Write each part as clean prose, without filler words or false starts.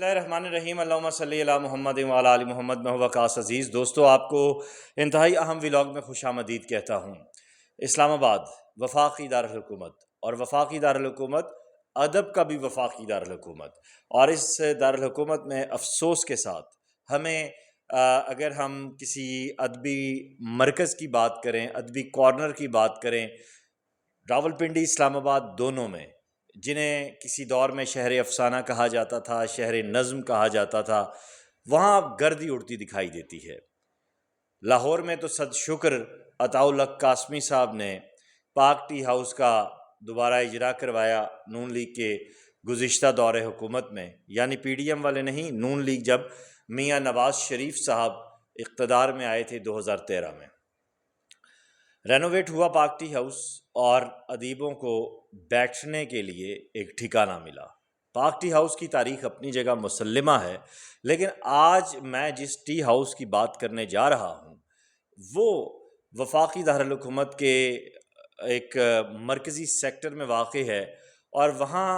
اللہ الرحمن الرحیم اللہم صلی علی محمد وعلی آل محمد میں وقاص عزیز دوستو، آپ کو انتہائی اہم ولاگ میں خوش آمدید کہتا ہوں۔ اسلام آباد وفاقی دارالحکومت، اور وفاقی دارالحکومت ادب کا بھی وفاقی دارالحکومت، اور اس دارالحکومت میں افسوس کے ساتھ ہمیں اگر ہم کسی ادبی مرکز کی بات کریں، ادبی کارنر کی بات کریں، راولپنڈی اسلام آباد دونوں میں، جنہیں کسی دور میں شہر افسانہ کہا جاتا تھا، شہر نظم کہا جاتا تھا، وہاں اب گردی اڑتی دکھائی دیتی ہے۔ لاہور میں تو صد شکر عطاء الحق قاسمی صاحب نے پاک ٹی ہاؤس کا دوبارہ اجرا کروایا نون لیگ کے گزشتہ دور حکومت میں، یعنی پی ڈی ایم والے نہیں، نون لیگ جب میاں نواز شریف صاحب اقتدار میں آئے تھے 2013 میں۔ رینوویٹ ہوا پاک ٹی ہاؤس اور ادیبوں کو بیٹھنے کے لیے ایک ٹھکانہ ملا۔ پاک ٹی ہاؤس کی تاریخ اپنی جگہ مسلمہ ہے، لیکن آج میں جس ٹی ہاؤس کی بات کرنے جا رہا ہوں وہ وفاقی دارالحکومت کے ایک مرکزی سیکٹر میں واقع ہے، اور وہاں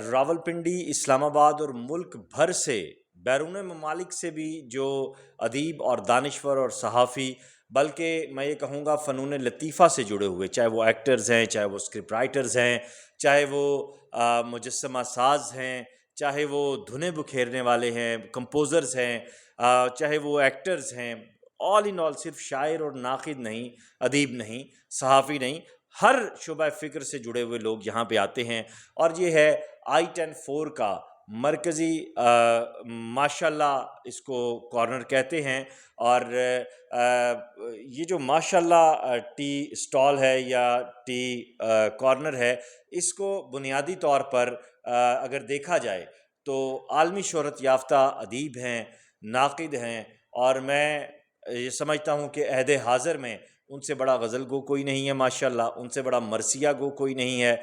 راولپنڈی، اسلام آباد اور ملک بھر سے، بیرون ممالک سے بھی جو ادیب اور دانشور اور صحافی، بلکہ میں یہ کہوں گا فنون لطیفہ سے جڑے ہوئے، چاہے وہ ایکٹرز ہیں، چاہے وہ اسکرپٹ رائٹرز ہیں، چاہے وہ مجسمہ ساز ہیں، چاہے وہ دھنیں بکھیرنے والے ہیں، کمپوزرز ہیں، چاہے وہ ایکٹرز ہیں، آل ان آل، صرف شاعر اور ناقد نہیں، ادیب نہیں، صحافی نہیں، ہر شعبہ فکر سے جڑے ہوئے لوگ یہاں پہ آتے ہیں، اور یہ ہے I-10-4 کا مرکزی ماشاءاللہ اس کو کارنر کہتے ہیں۔ اور یہ جو ماشاءاللہ ٹی سٹال ہے یا ٹی کارنر ہے، اس کو بنیادی طور پر اگر دیکھا جائے تو عالمی شہرت یافتہ ادیب ہیں، ناقد ہیں، اور میں یہ سمجھتا ہوں کہ عہد حاضر میں ان سے بڑا غزل گو کوئی نہیں ہے، ماشاءاللہ ان سے بڑا مرثیہ گو کوئی نہیں ہے۔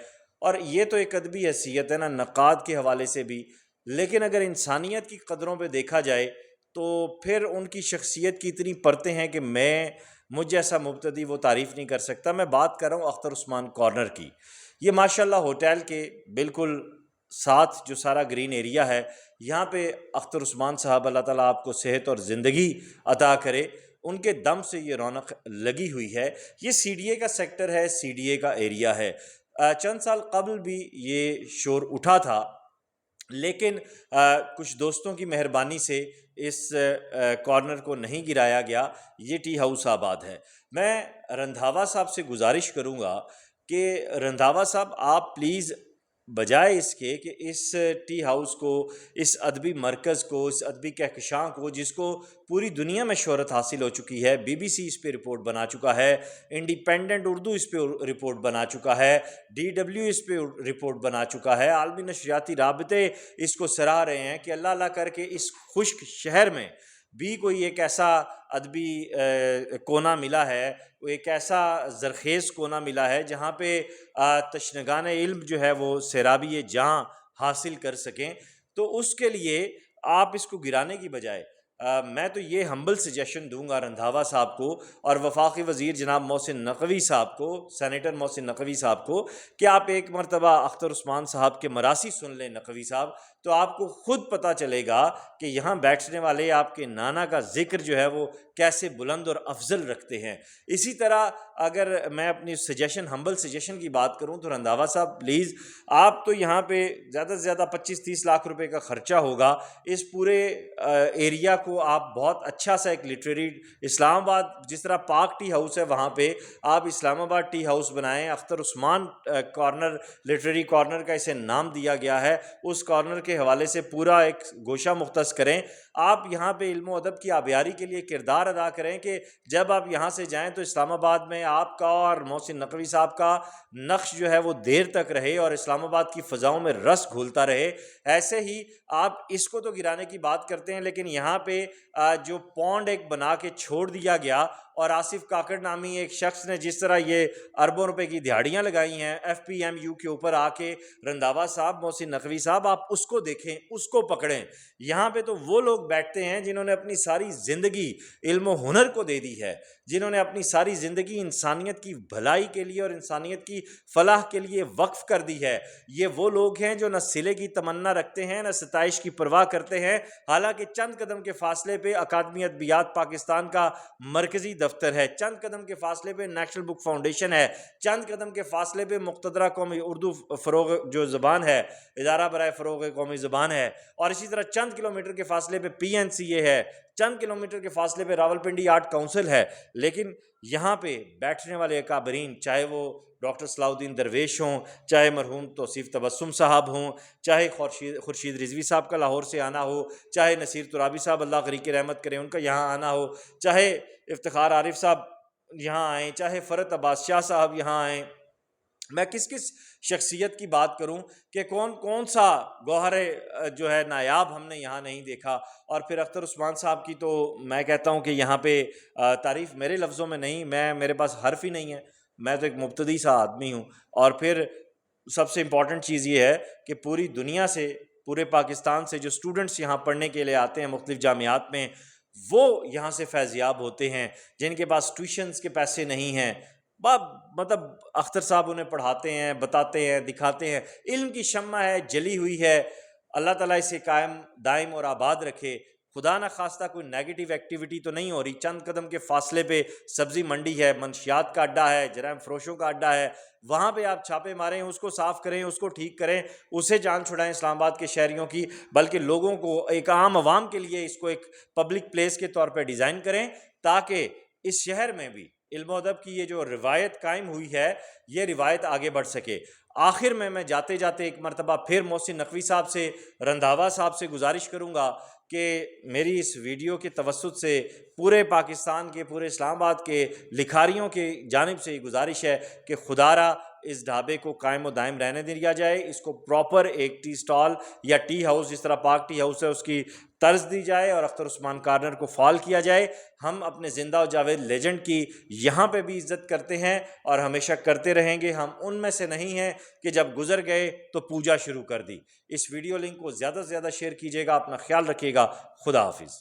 اور یہ تو ایک ادبی حیثیت ہے نا، نقاد کے حوالے سے بھی، لیکن اگر انسانیت کی قدروں پہ دیکھا جائے تو پھر ان کی شخصیت کی اتنی پرتیں ہیں کہ مجھ جیسا مبتدی وہ تعریف نہیں کر سکتا۔ میں بات کر رہا ہوں اختر عثمان کارنر کی۔ یہ ماشاءاللہ ہوٹل کے بالکل ساتھ جو سارا گرین ایریا ہے، یہاں پہ اختر عثمان صاحب، اللہ تعالیٰ آپ کو صحت اور زندگی عطا کرے، ان کے دم سے یہ رونق لگی ہوئی ہے۔ یہ سی ڈی اے کا سیکٹر ہے، سی ڈی اے کا ایریا ہے۔ چند سال قبل بھی یہ شور اٹھا تھا، لیکن کچھ دوستوں کی مہربانی سے اس کارنر کو نہیں گرایا گیا۔ یہ ٹی ہاؤس آباد ہے۔ میں رندھاوا صاحب سے گزارش کروں گا کہ رندھاوا صاحب آپ پلیز بجائے اس کے کہ اس ٹی ہاؤس کو، اس ادبی مرکز کو، اس ادبی کہکشاں کو، جس کو پوری دنیا میں شہرت حاصل ہو چکی ہے، بی بی سی اس پہ رپورٹ بنا چکا ہے، انڈیپینڈنٹ اردو اس پہ رپورٹ بنا چکا ہے، ڈی ڈبلیو اس پہ رپورٹ بنا چکا ہے، عالمی نشریاتی رابطے اس کو سراہ رہے ہیں کہ اللہ اللہ کر کے اس خشک شہر میں بھی کوئی ایک ایسا ادبی کونا ملا ہے، وہ ایک ایسا زرخیز کونا ملا ہے جہاں پہ تشنگان علم جو ہے وہ سیرابی جاں حاصل کر سکیں۔ تو اس کے لیے آپ اس کو گرانے کی بجائے میں تو یہ ہمبل سجیشن دوں گا رندھاوا صاحب کو اور وفاقی وزیر جناب محسن نقوی صاحب کو، سینیٹر محسن نقوی صاحب کو، کہ آپ ایک مرتبہ اختر عثمان صاحب کے مراثی سن لیں نقوی صاحب، تو آپ کو خود پتہ چلے گا کہ یہاں بیٹھنے والے آپ کے نانا کا ذکر جو ہے وہ کیسے بلند اور افضل رکھتے ہیں۔ اسی طرح اگر میں اپنی سجیشن، ہمبل سجیشن کی بات کروں تو رندھاوا صاحب پلیز، آپ تو یہاں پہ زیادہ سے زیادہ 25-30 لاکھ روپے کا خرچہ ہوگا، اس پورے ایریا کو آپ بہت اچھا سا ایک لٹریری، اسلام آباد جس طرح پاک ٹی ہاؤس ہے وہاں پہ آپ اسلام آباد ٹی ہاؤس بنائیں، اختر عثمان کارنر، لٹریری کارنر کا اسے نام دیا گیا ہے، اس کارنر کے حوالے سے پورا ایک گوشہ مختص کریں۔ آپ یہاں پہ علم و ادب کی آبیاری کے لیے کردار ادا کریں کہ جب آپ یہاں سے جائیں تو اسلام آباد میں آپ کا اور محسن نقوی صاحب کا نقش جو ہے وہ دیر تک رہے اور اسلام آباد کی فضاؤں میں رس گھولتا رہے۔ ایسے ہی آپ اس کو تو گرانے کی بات کرتے ہیں، لیکن یہاں پہ جو پونڈ ایک بنا کے چھوڑ دیا گیا اور آصف کاکڑ نامی ایک شخص نے جس طرح یہ اربوں روپے کی دہاڑیاں لگائی ہیں FPMU کے اوپر آ کے، رنداوا صاحب، محسن نقوی صاحب، آپ اس کو دیکھیں، اس کو پکڑیں۔ یہاں پہ تو وہ لوگ بیٹھتے ہیں جنہوں نے اپنی ساری زندگی علم و ہنر کو دے دی ہے، جنہوں نے اپنی ساری زندگی انسانیت کی بھلائی کے لیے اور انسانیت کی فلاح کے لیے وقف کر دی ہے۔ یہ وہ لوگ ہیں جو نہ صلے کی تمنا رکھتے ہیں، نہ ستائش کی پرواہ کرتے ہیں، حالانکہ چند قدم کے فاصلے پہ اکادمی ادبیات پاکستان کا مرکزی دفتر ہے، چند قدم کے فاصلے پہ نیشنل بک فاؤنڈیشن ہے، چند قدم کے فاصلے پہ مقتدرہ قومی اردو فروغ جو زبان ہے، ادارہ برائے فروغ قومی زبان ہے، اور اسی طرح چند کلومیٹر کے فاصلے پہ PNCA ہے، چند کلومیٹر کے فاصلے پہ راولپنڈی آرٹ کونسل ہے۔ لیکن یہاں پہ بیٹھنے والے اکابرین، چاہے وہ ڈاکٹر صلاح الدین درویش ہوں، چاہے مرحوم توصیف تبسم صاحب ہوں، چاہے خورشید رضوی صاحب کا لاہور سے آنا ہو، چاہے نصیر ترابی صاحب اللہ غریق رحمت کرے ان کا یہاں آنا ہو، چاہے افتخار عارف صاحب یہاں آئیں، چاہے فرت عباس شاہ صاحب یہاں آئیں، میں کس شخصیت کی بات کروں کہ کون سا گوہر جو ہے نایاب ہم نے یہاں نہیں دیکھا۔ اور پھر اختر عثمان صاحب کی تو میں کہتا ہوں کہ یہاں پہ تعریف میرے لفظوں میں نہیں، میرے پاس حرف ہی نہیں ہے، میں تو ایک مبتدی سا آدمی ہوں۔ اور پھر سب سے امپورٹنٹ چیز یہ ہے کہ پوری دنیا سے، پورے پاکستان سے جو اسٹوڈنٹس یہاں پڑھنے کے لیے آتے ہیں مختلف جامعات میں، وہ یہاں سے فیضیاب ہوتے ہیں، جن کے پاس ٹیوشنز کے پیسے نہیں ہیں، مطلب اختر صاحب انہیں پڑھاتے ہیں، بتاتے ہیں، دکھاتے ہیں، علم کی شمع ہے، جلی ہوئی ہے۔ اللہ تعالیٰ اسے قائم دائم اور آباد رکھے۔ خدا نہ خواستہ کوئی نیگیٹو ایکٹیویٹی تو نہیں ہو رہی، چند قدم کے فاصلے پہ سبزی منڈی ہے، منشیات کا اڈہ ہے، جرائم فروشوں کا اڈہ ہے، وہاں پہ آپ چھاپے ماریں، اس کو صاف کریں، اس کو ٹھیک کریں، اسے جان چھڑائیں اسلام آباد کے شہریوں کی، بلکہ لوگوں کو، ایک عام عوام کے لیے اس کو ایک پبلک پلیس کے طور پہ ڈیزائن کریں، تاکہ اس شہر میں بھی علم و ادب کی یہ جو روایت قائم ہوئی ہے، یہ روایت آگے بڑھ سکے۔ آخر میں جاتے جاتے ایک مرتبہ پھر محسن نقوی صاحب سے، رنداوا صاحب سے گزارش کروں گا کہ میری اس ویڈیو کے توسط سے پورے پاکستان کے، پورے اسلام آباد کے لکھاریوں کی جانب سے یہ گزارش ہے کہ خدا را اس ڈھابے کو قائم و دائم رہنے دیا جائے، اس کو پراپر ایک ٹی سٹال یا ٹی ہاؤس، جس طرح پاک ٹی ہاؤس ہے، اس کی طرز دی جائے، اور اختر عثمان کارنر کو فعال کیا جائے۔ ہم اپنے زندہ و جاوید لیجنڈ کی یہاں پہ بھی عزت کرتے ہیں اور ہمیشہ کرتے رہیں گے۔ ہم ان میں سے نہیں ہیں کہ جب گزر گئے تو پوجا شروع کر دی۔ اس ویڈیو لنک کو زیادہ سے زیادہ شیئر کیجیے گا، اپنا خیال رکھیے گا، خدا حافظ۔